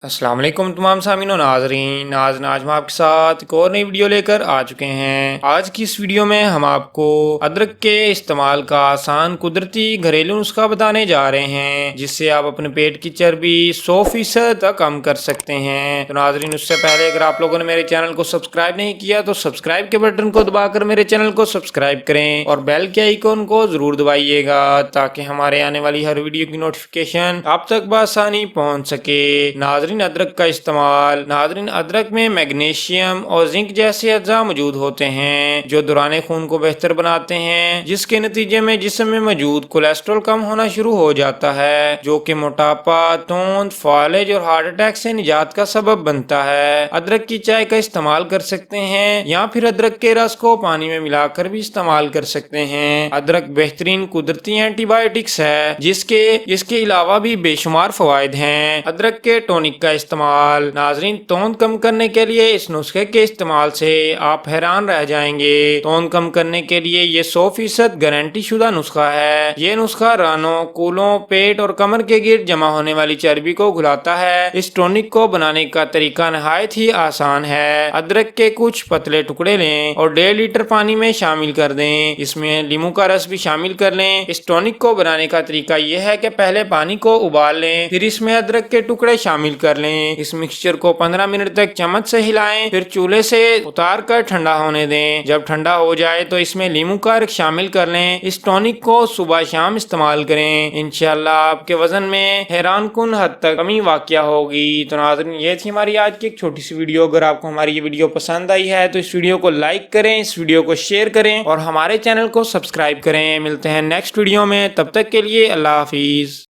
السلام علیکم تمام سامعین و ناظرین، آج ہم آپ کے ساتھ ایک اور نئی ویڈیو لے کر آ چکے ہیں۔ آج کی اس ویڈیو میں ہم آپ کو ادرک کے استعمال کا آسان قدرتی گھریلو نسخہ بتانے جا رہے ہیں، جس سے آپ اپنے پیٹ کی چربی 100% تک کم کر سکتے ہیں۔ تو ناظرین، اس سے پہلے اگر آپ لوگوں نے میرے چینل کو سبسکرائب نہیں کیا تو سبسکرائب کے بٹن کو دبا کر میرے چینل کو سبسکرائب کریں اور بیل کے آئیکن کو ضرور دبائیے گا تاکہ ہمارے آنے والی ہر ویڈیو کی نوٹیفیکیشن آپ تک بآسانی پہنچ سکے۔ ناظرین، ادرک کا استعمال۔ ادرک میں میگنیشیم اور زنک جیسے اجزاء موجود ہوتے ہیں جو دوران خون کو بہتر بناتے ہیں، جس کے نتیجے میں جسم میں موجود کولیسٹرول کم ہونا شروع ہو جاتا ہے، جو کہ موٹاپا، توند، فالج اور ہارٹ اٹیک سے نجات کا سبب بنتا ہے۔ ادرک کی چائے کا استعمال کر سکتے ہیں یا پھر ادرک کے رس کو پانی میں ملا کر بھی استعمال کر سکتے ہیں۔ ادرک بہترین قدرتی اینٹی بائیوٹکس ہے جس کے علاوہ بھی بے شمار فوائد ہیں۔ ادرک کے ٹونک کا استعمال۔ ناظرین، توند کم کرنے کے لیے اس نسخے کے استعمال سے آپ حیران رہ جائیں گے۔ توند کم کرنے کے لیے یہ 100% گارنٹی شدہ نسخہ ہے۔ یہ نسخہ رانوں، کولوں، پیٹ اور کمر کے گرد جمع ہونے والی چربی کو گھلاتا ہے۔ اس ٹونک کو بنانے کا طریقہ نہایت ہی آسان ہے۔ ادرک کے کچھ پتلے ٹکڑے لیں اور 1.5 لیٹر پانی میں شامل کر دیں۔ اس میں لیموں کا رس بھی شامل کر لیں۔ اس ٹونک کو بنانے کا طریقہ یہ ہے کہ پہلے پانی کو ابال لیں، پھر اس میں ادرک کے ٹکڑے شامل کر لیں۔ اس مکسچر کو 15 منٹ تک چمچ سے ہلائیں، پھر چولہے سے اتار کر ٹھنڈا ہونے دیں۔ جب ٹھنڈا ہو جائے تو اس میں لیموں کا رس شامل کر لیں۔ اس ٹونک کو صبح شام استعمال کریں، انشاءاللہ آپ کے وزن میں حیران کن حد تک کمی واقع ہوگی۔ تو ناظرین، یہ تھی ہماری آج کی ایک چھوٹی سی ویڈیو۔ اگر آپ کو ہماری یہ ویڈیو پسند آئی ہے تو اس ویڈیو کو لائک کریں، اس ویڈیو کو شیئر کریں اور ہمارے چینل کو سبسکرائب کریں۔ ملتے ہیں نیکسٹ ویڈیو میں، تب تک کے لیے اللہ حافظ۔